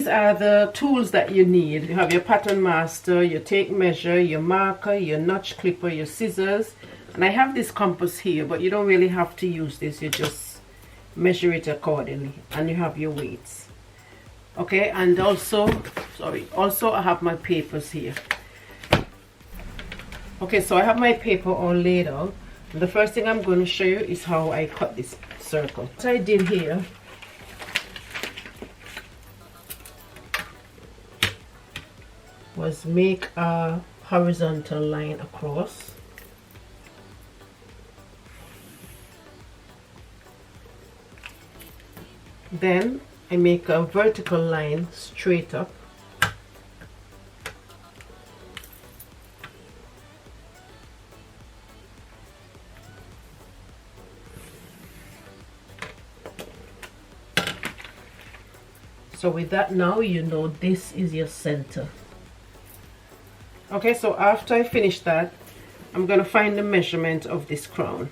these are the tools that you need. You have your pattern master, your tape measure, your marker, your notch clipper, your scissors, and I have this compass here, but you don't really have to use this. You just measure it accordingly, and you have your weights. Okay, and also I have my papers here. Okay, so I have my paper all laid out. And the first thing I'm going to show you is how I cut this circle. What I did here was make a horizontal line across. Then I make a vertical line straight up. So with that, now you know this is your center. Okay, so after I finish that, I'm going to find the measurement of this crown.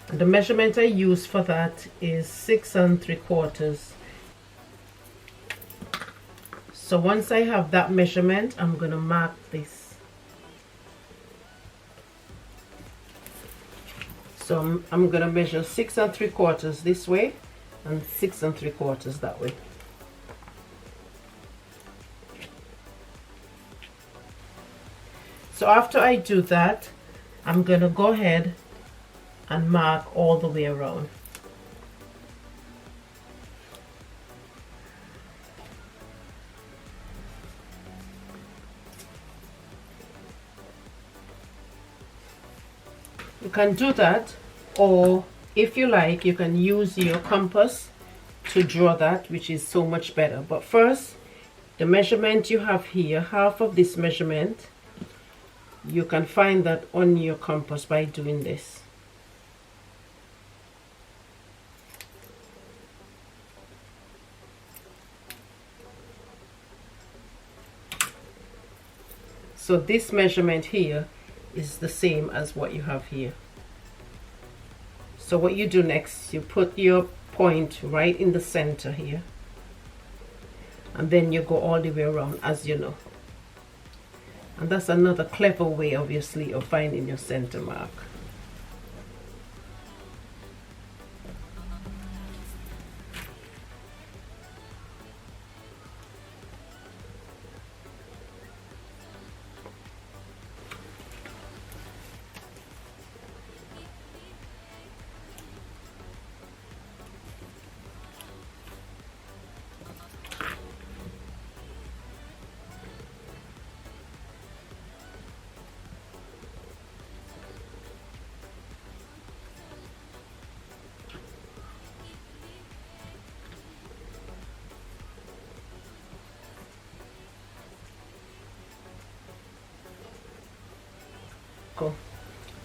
The measurement I use for that is 6 3/4. So once I have that measurement, I'm going to mark this. So I'm going to measure 6 3/4 this way and 6 3/4 that way. So after I do that, I'm going to go ahead and mark all the way around. You can do that, or if you like, you can use your compass to draw that, which is so much better. But first, the measurement you have here, half of this measurement, you can find that on your compass by doing this. So this measurement here is the same as what you have here. So what you do next, you put your point right in the center here, and then you go all the way around, as you know. And that's another clever way, obviously, of finding your center mark.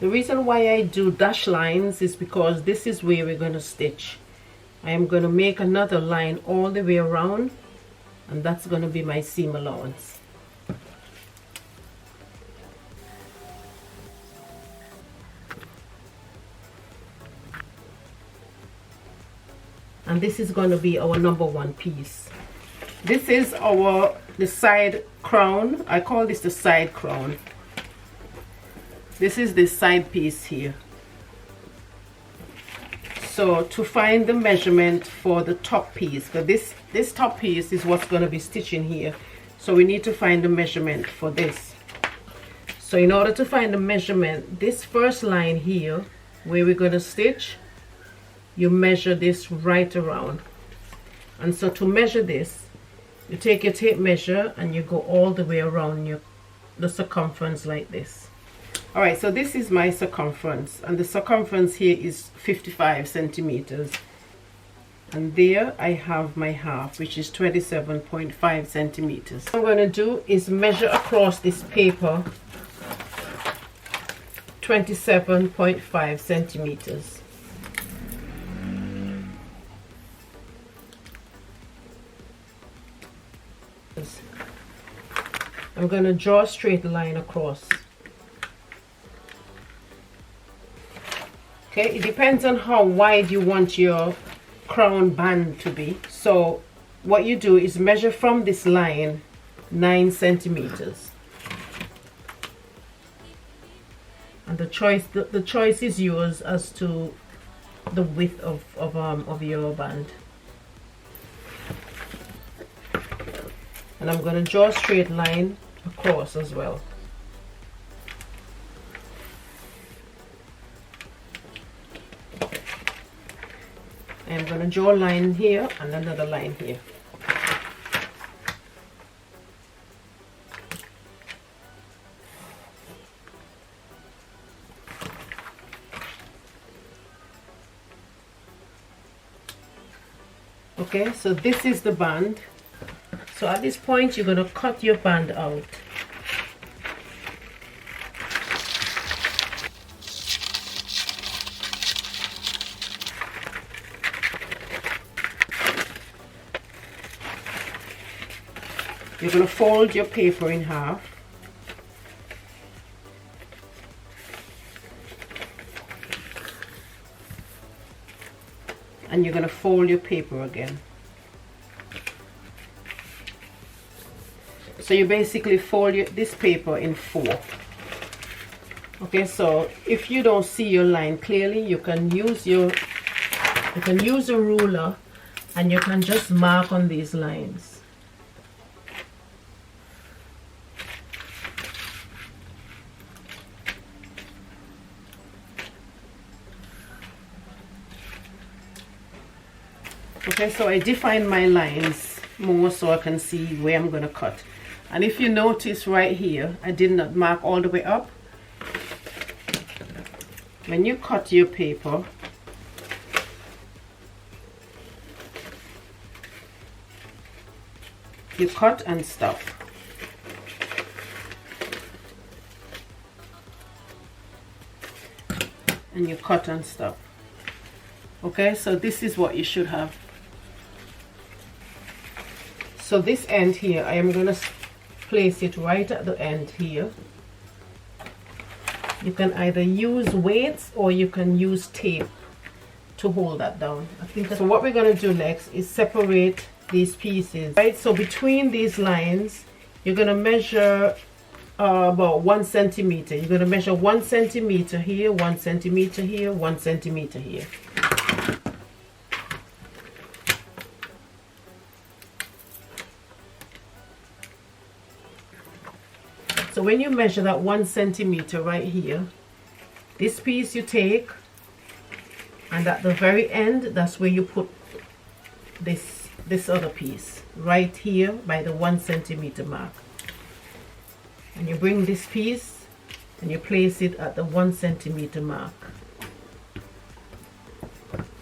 The reason why I do dash lines is because this is where we're going to stitch. I am going to make another line all the way around, and that's going to be my seam allowance. And this is going to be our number 1 piece. This is the side crown. I call this the side crown. This is the side piece here. So to find the measurement for the top piece, because this top piece is what's going to be stitching here, so we need to find the measurement for this. So in order to find the measurement, this first line here where we're going to stitch, you measure this right around. And so to measure this, you take your tape measure and you go all the way around the circumference like this. Alright, so this is my circumference, and the circumference here is 55 centimeters. And there I have my half, which is 27.5 centimeters. What I'm going to do is measure across this paper 27.5 centimeters. I'm going to draw a straight line across. Okay, it depends on how wide you want your crown band to be. So what you do is measure from this line 9 centimeters, and the choice is yours as to the width of your band. And I'm going to draw a straight line across as well. I'm going to draw a line here and another line here. Okay, so this is the band. So at this point you're going to cut your band out. You're going to fold your paper in half. And you're going to fold your paper again. So you basically fold this paper in 4. Okay, so if you don't see your line clearly, you can use a ruler and you can just mark on these lines. Okay, so I define my lines more so I can see where I'm going to cut. And if you notice right here, I did not mark all the way up. When you cut your paper, you cut and stop. And you cut and stop. Okay, so this is what you should have. So this end here, I am going to place it right at the end here. You can either use weights or you can use tape to hold that down. I think that's so. What we're going to do next is separate these pieces, right? So between these lines, you're going to measure about 1 centimeter. You're going to measure 1 centimeter here, 1 centimeter here, 1 centimeter here. So when you measure that 1 centimeter right here, this piece you take, and at the very end, that's where you put this other piece, right here by the 1 centimeter mark. And you bring this piece and you place it at the 1 centimeter mark.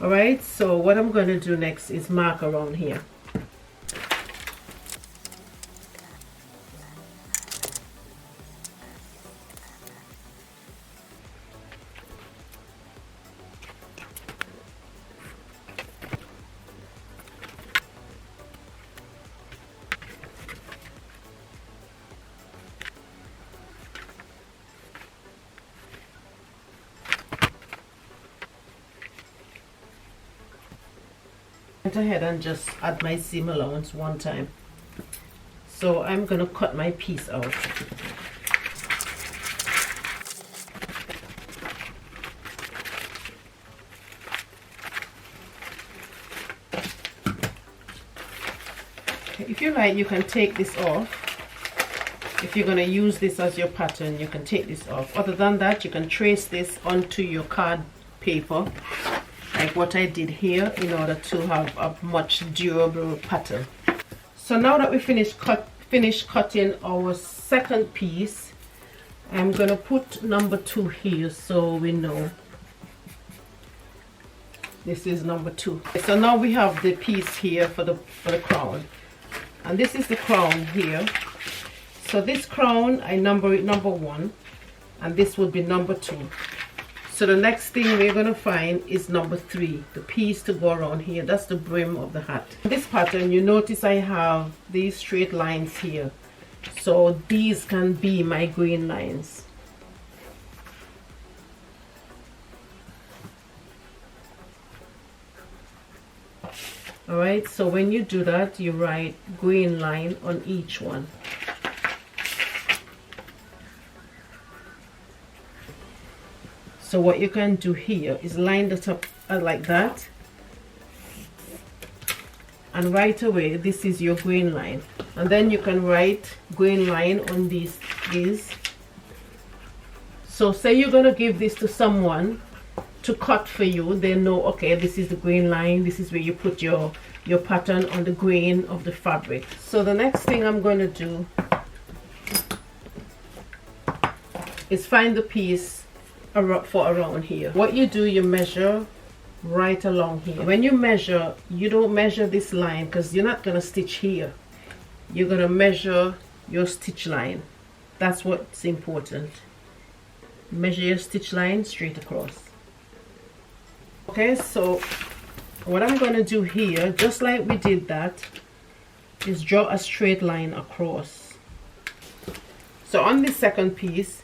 Alright, so what I'm going to do next is mark around here. Go ahead and just add my seam allowance one time. So I'm going to cut my piece out. If you like, you can take this off. If you're going to use this as your pattern, you can take this off. Other than that, you can trace this onto your card paper, like what I did here, in order to have a much durable pattern. So now that we finished cutting our second piece, I'm going to put number 2 here so we know this is number 2. So now we have the piece here for the crown, and this is the crown here. So this crown, I number it number 1, and this would be number 2. So the next thing we're going to find is number 3, the piece to go around here. That's the brim of the hat. This pattern, you notice I have these straight lines here. So these can be my green lines. All right, so when you do that, you write green line on each one. So what you can do here is line the top like that, and right away this is your green line, and then you can write green line on these. So say you're going to give this to someone to cut for you, they know, okay, this is the green line, this is where you put your pattern on the grain of the fabric. So the next thing I'm going to do is find the piece for around here. What you do, you measure right along here. When you measure, you don't measure this line because you're not going to stitch here. You're going to measure your stitch line. That's what's important. Measure your stitch line straight across. Okay, so what I'm going to do here, just like we did that, is draw a straight line across. So on this second piece,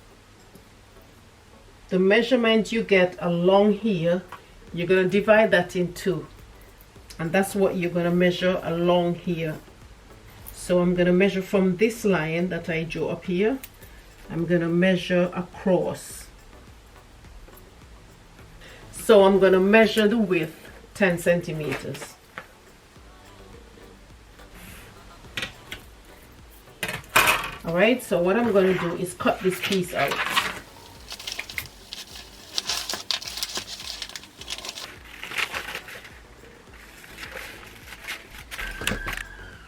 the measurement you get along here, you're going to divide that in two, and that's what you're going to measure along here. So I'm going to measure from this line that I drew up here, I'm going to measure across. So I'm going to measure the width 10 centimeters. All right, so what I'm going to do is cut this piece out.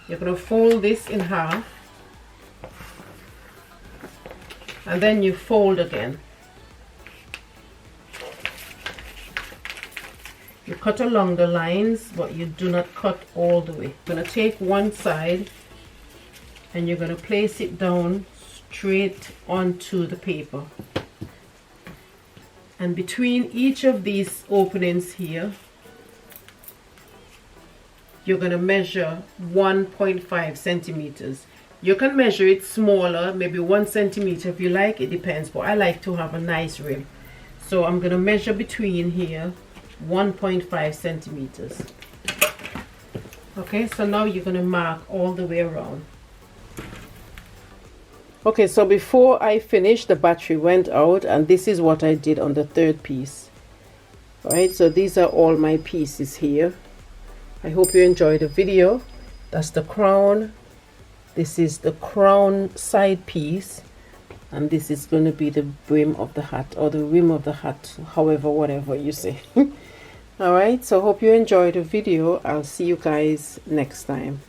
You're going to fold this in half, and then you fold again. You cut along the lines, but you do not cut all the way. You're going to take one side and you're going to place it down straight onto the paper. And between each of these openings here, you're going to measure 1.5 centimeters. You can measure it smaller, maybe 1 centimeter if you like, it depends, but I like to have a nice rim. So I'm going to measure between here 1.5 centimeters. Okay, so now you're going to mark all the way around. Okay, so before I finished, the battery went out, and this is what I did on the third piece. All right, so these are all my pieces here. I hope you enjoyed the video. That's the crown. This is the crown side piece, and this is going to be the brim of the hat, or the rim of the hat, however, whatever you say. All right, so hope you enjoyed the video. I'll see you guys next time.